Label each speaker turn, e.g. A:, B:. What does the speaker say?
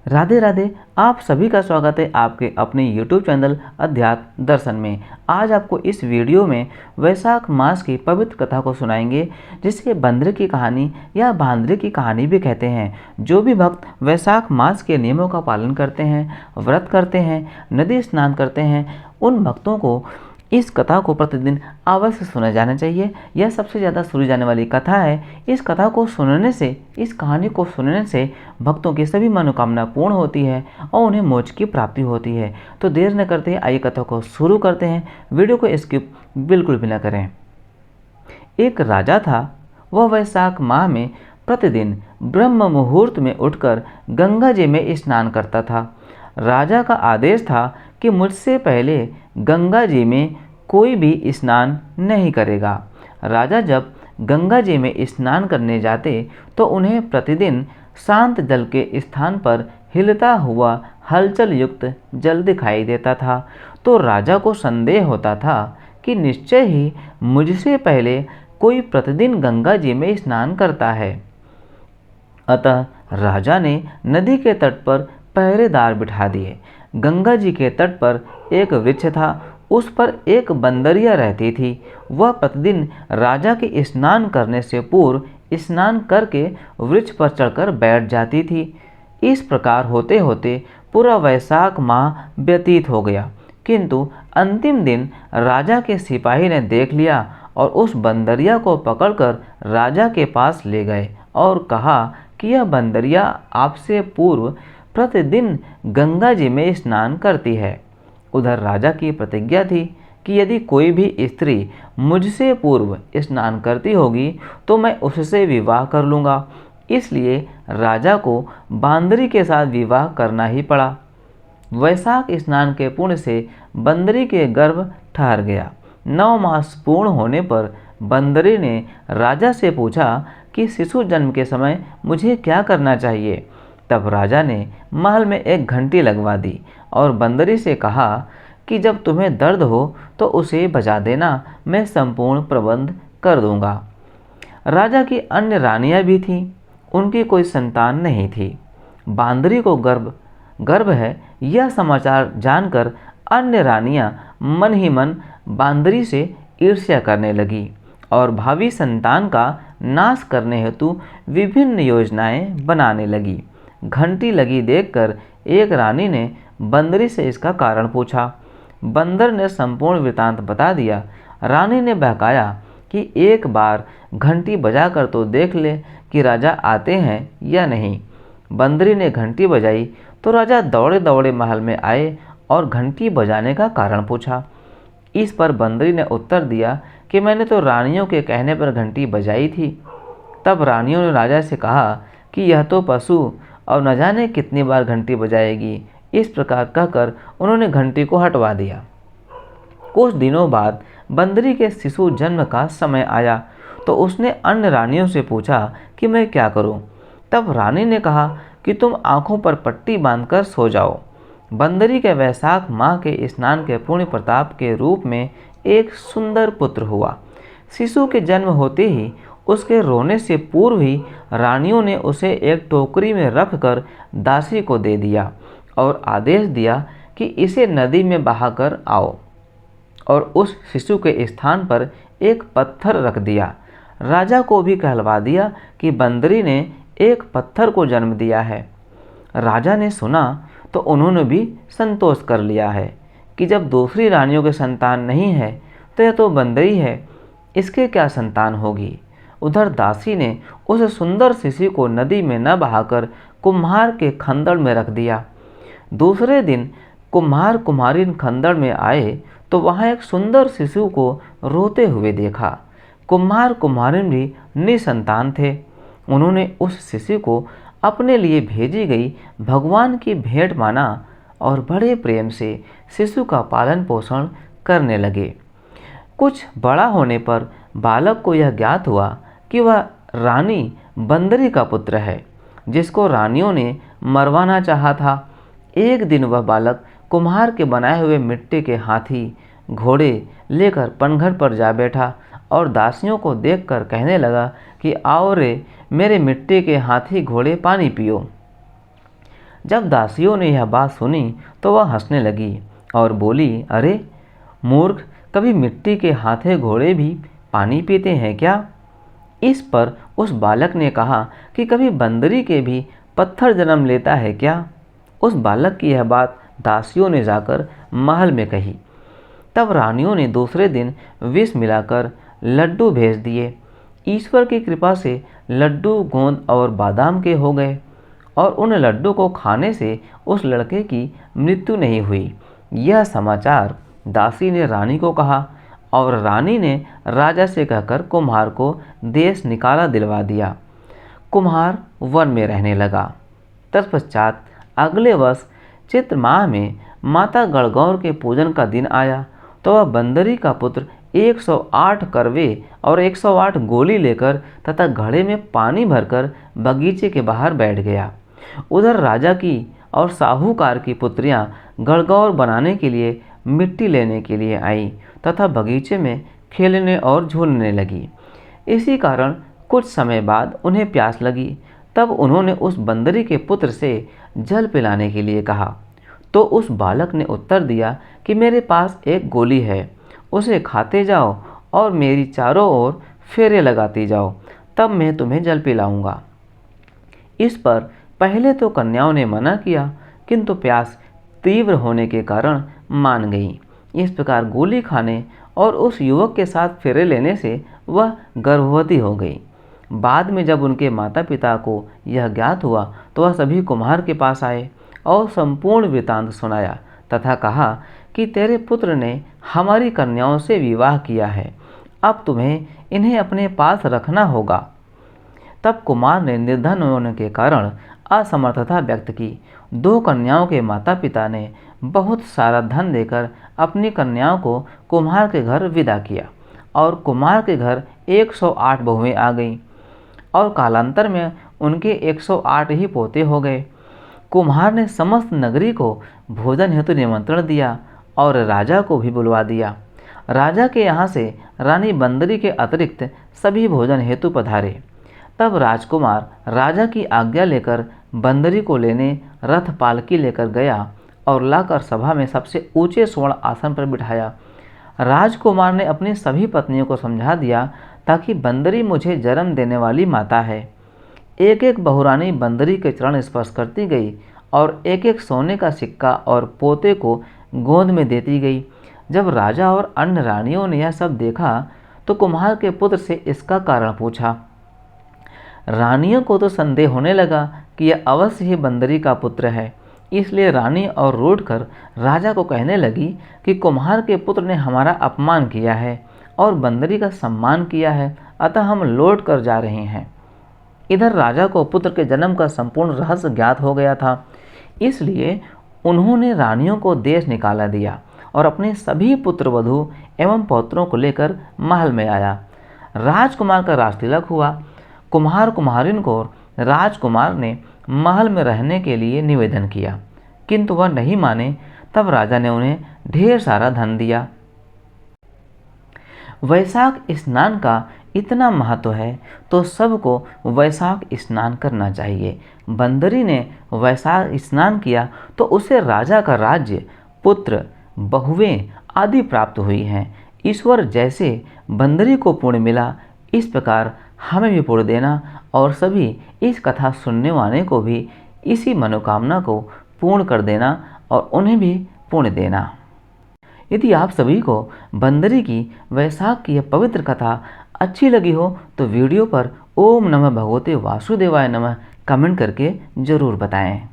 A: राधे राधे। आप सभी का स्वागत है आपके अपने YouTube चैनल अध्यात्म दर्शन में। आज आपको इस वीडियो में वैशाख मास की पवित्र कथा को सुनाएंगे, जिसे बंदर की कहानी या बांदरे की कहानी भी कहते हैं। जो भी भक्त वैशाख मास के नियमों का पालन करते हैं, व्रत करते हैं, नदी स्नान करते हैं, उन भक्तों को इस कथा को प्रतिदिन अवश्य सुना जाना चाहिए। यह सबसे ज़्यादा सुनी जाने वाली कथा है। इस कथा को सुनने से, इस कहानी को सुनने से भक्तों की सभी मनोकामना पूर्ण होती है और उन्हें मोक्ष की प्राप्ति होती है। तो देर न करते हैं, आइए कथा को शुरू करते हैं। वीडियो को स्किप बिल्कुल भी न करें। एक राजा था। वह वैशाख माह में प्रतिदिन ब्रह्म मुहूर्त में उठकर गंगा जी में स्नान करता था। राजा का आदेश था कि मुझसे पहले गंगा जी में कोई भी स्नान नहीं करेगा। राजा जब गंगा जी में स्नान करने जाते तो उन्हें प्रतिदिन शांत जल के स्थान पर हिलता हुआ हलचल युक्त जल दिखाई देता था। तो राजा को संदेह होता था कि निश्चय ही मुझसे पहले कोई प्रतिदिन गंगा जी में स्नान करता है। अतः राजा ने नदी के तट पर पहरेदार बिठा दिए। गंगा जी के तट पर एक वृक्ष था। उस पर एक बंदरिया रहती थी। वह प्रतिदिन राजा के स्नान करने से पूर्व स्नान करके वृक्ष पर चढ़कर बैठ जाती थी। इस प्रकार होते होते पूरा वैशाख माह व्यतीत हो गया, किंतु अंतिम दिन राजा के सिपाही ने देख लिया और उस बंदरिया को पकड़कर राजा के पास ले गए और कहा कि यह बंदरिया आपसे पूर्व प्रतिदिन गंगा जी में स्नान करती है। उधर राजा की प्रतिज्ञा थी कि यदि कोई भी स्त्री मुझसे पूर्व स्नान करती होगी तो मैं उससे विवाह कर लूँगा। इसलिए राजा को बांदरी के साथ विवाह करना ही पड़ा। वैशाख स्नान के पुण्य से बंदरी के गर्भ ठहर गया। 9 मास पूर्ण होने पर बंदरी ने राजा से पूछा कि शिशु जन्म के समय मुझे क्या करना चाहिए। तब राजा ने महल में एक घंटी लगवा दी और बंदरी से कहा कि जब तुम्हें दर्द हो तो उसे बजा देना, मैं संपूर्ण प्रबंध कर दूंगा। राजा की अन्य रानियां भी थीं। उनकी कोई संतान नहीं थी। बांदरी को गर्भ है यह समाचार जानकर अन्य रानियां मन ही मन बांदरी से ईर्ष्या करने लगी और भावी संतान का नाश करने हेतु विभिन्न योजनाएं बनाने लगी। घंटी लगी देखकर एक रानी ने बंदरी से इसका कारण पूछा। बंदर ने संपूर्ण वृतांत बता दिया। रानी ने बहकाया कि एक बार घंटी बजाकर तो देख ले कि राजा आते हैं या नहीं। बंदरी ने घंटी बजाई तो राजा दौड़े दौड़े महल में आए और घंटी बजाने का कारण पूछा। इस पर बंदरी ने उत्तर दिया कि मैंने तो रानियों के कहने पर घंटी बजाई थी। तब रानियों ने राजा से कहा कि यह तो पशु और न जाने कितनी बार घंटी बजाएगी। इस प्रकार कहकर उन्होंने घंटी को हटवा दिया। कुछ दिनों बाद बंदरी के शिशु जन्म का समय आया तो उसने अन्य रानियों से पूछा कि मैं क्या करूं। तब रानी ने कहा कि तुम आंखों पर पट्टी बांधकर सो जाओ। बंदरी के वैशाख माह के स्नान के पुण्य प्रताप के रूप में एक सुंदर पुत्र हुआ। शिशु के जन्म होते ही उसके रोने से पूर्व ही रानियों ने उसे एक टोकरी में रखकर दासी को दे दिया और आदेश दिया कि इसे नदी में बहाकर आओ, और उस शिशु के स्थान पर एक पत्थर रख दिया। राजा को भी कहलवा दिया कि बंदरी ने एक पत्थर को जन्म दिया है। राजा ने सुना तो उन्होंने भी संतोष कर लिया है कि जब दूसरी रानियों के संतान नहीं है तो यह तो बंदरी है, इसके क्या संतान होगी। उधर दासी ने उस सुंदर शिशु को नदी में न बहाकर कुम्हार के खंदड़ में रख दिया। दूसरे दिन कुम्हार कुम्हारिन खंदड़ में आए तो वहाँ एक सुंदर शिशु को रोते हुए देखा। कुम्हार कुम्हारिन भी निसंतान थे। उन्होंने उस शिशु को अपने लिए भेजी गई भगवान की भेंट माना और बड़े प्रेम से शिशु का पालन पोषण करने लगे। कुछ बड़ा होने पर बालक को यह ज्ञात हुआ कि वह रानी बंदरी का पुत्र है, जिसको रानियों ने मरवाना चाहा था। एक दिन वह बालक कुम्हार के बनाए हुए मिट्टी के हाथी घोड़े लेकर पनघट पर जा बैठा और दासियों को देखकर कहने लगा कि आओ रे, मेरे मिट्टी के हाथी घोड़े पानी पियो। जब दासियों ने यह बात सुनी तो वह हंसने लगी और बोली, अरे मूर्ख, कभी मिट्टी के हाथे घोड़े भी पानी पीते हैं क्या? इस पर उस बालक ने कहा कि कभी बंदरी के भी पत्थर जन्म लेता है क्या? उस बालक की यह बात दासियों ने जाकर महल में कही। तब रानियों ने दूसरे दिन विष मिलाकर लड्डू भेज दिए। ईश्वर की कृपा से लड्डू गोंद और बादाम के हो गए और उन लड्डू को खाने से उस लड़के की मृत्यु नहीं हुई। यह समाचार दासी ने रानी को कहा और रानी ने राजा से कहकर कुम्हार को देश निकाला दिलवा दिया। कुम्हार वन में रहने लगा। तत्पश्चात अगले वर्ष चित्र माह में माता गणगौर के पूजन का दिन आया तो वह बंदरी का पुत्र 108 करवे और 108 गोली लेकर तथा घड़े में पानी भरकर बगीचे के बाहर बैठ गया। उधर राजा की और साहूकार की पुत्रियां गणगौर बनाने के लिए मिट्टी लेने के लिए आई तथा बगीचे में खेलने और झूलने लगी। इसी कारण कुछ समय बाद उन्हें प्यास लगी। तब उन्होंने उस बंदरी के पुत्र से जल पिलाने के लिए कहा तो उस बालक ने उत्तर दिया कि मेरे पास एक गोली है, उसे खाते जाओ और मेरी चारों ओर फेरे लगाती जाओ, तब मैं तुम्हें जल पिलाऊंगा। इस पर पहले तो कन्याओं ने मना किया, किंतु प्यास तीव्र होने के कारण मान गई। इस प्रकार गोली खाने और उस युवक के साथ फेरे लेने से वह गर्भवती हो गई। बाद में जब उनके माता पिता को यह ज्ञात हुआ तो वह सभी कुम्हार के पास आए और संपूर्ण वृतांत सुनाया तथा कहा कि तेरे पुत्र ने हमारी कन्याओं से विवाह किया है, अब तुम्हें इन्हें अपने पास रखना होगा। तब कुमार ने निर्धन होने के कारण असमर्थता व्यक्त की। 2 कन्याओं के माता पिता ने बहुत सारा धन देकर अपनी कन्याओं को कुम्हार के घर विदा किया और कुमार के घर 108 बहुएं आ गईं और कालांतर में उनके 108 ही पोते हो गए। कुम्हार ने समस्त नगरी को भोजन हेतु निमंत्रण दिया और राजा को भी बुलवा दिया। राजा के यहाँ से रानी बंदरी के अतिरिक्त सभी भोजन हेतु पधारे। तब राजकुमार राजा की आज्ञा लेकर बंदरी को लेने रथ पालकी लेकर गया और लाकर सभा में सबसे ऊंचे स्वर्ण आसन पर बिठाया। राजकुमार ने अपनी सभी पत्नियों को समझा दिया ताकि बंदरी मुझे जन्म देने वाली माता है। एक एक बहुरानी बंदरी के चरण स्पर्श करती गई और एक एक सोने का सिक्का और पोते को गोद में देती गई। जब राजा और अन्य रानियों ने यह सब देखा तो कुम्हार के पुत्र से इसका कारण पूछा। रानियों को तो संदेह होने लगा कि यह अवश्य ही बंदरी का पुत्र है, इसलिए रानी और रूठ कर राजा को कहने लगी कि कुम्हार के पुत्र ने हमारा अपमान किया है और बंदरी का सम्मान किया है, अतः हम लौट कर जा रहे हैं। इधर राजा को पुत्र के जन्म का संपूर्ण रहस्य ज्ञात हो गया था, इसलिए उन्होंने रानियों को देश निकाला दिया और अपने सभी पुत्र वधू एवं पौत्रों को लेकर महल में आया। राजकुमार का राजतिलक हुआ। कुम्हार कुम्हारिन को राजकुमार ने महल में रहने के लिए निवेदन किया, किंतु वह नहीं माने। तब राजा ने उन्हें ढेर सारा धन दिया। वैशाख स्नान का इतना महत्व है तो सबको वैशाख स्नान करना चाहिए। बंदरी ने वैशाख स्नान किया तो उसे राजा का राज्य, पुत्र, बहुएं आदि प्राप्त हुई हैं। ईश्वर जैसे बंदरी को पुण्य मिला, इस प्रकार हमें भी पुण्य देना और सभी इस कथा सुनने वाले को भी इसी मनोकामना को पूर्ण कर देना और उन्हें भी पुण्य देना। यदि आप सभी को बंदरी की वैशाख की यह पवित्र कथा अच्छी लगी हो तो वीडियो पर ओम नमः भगवते वासुदेवाय नमः कमेंट करके ज़रूर बताएं।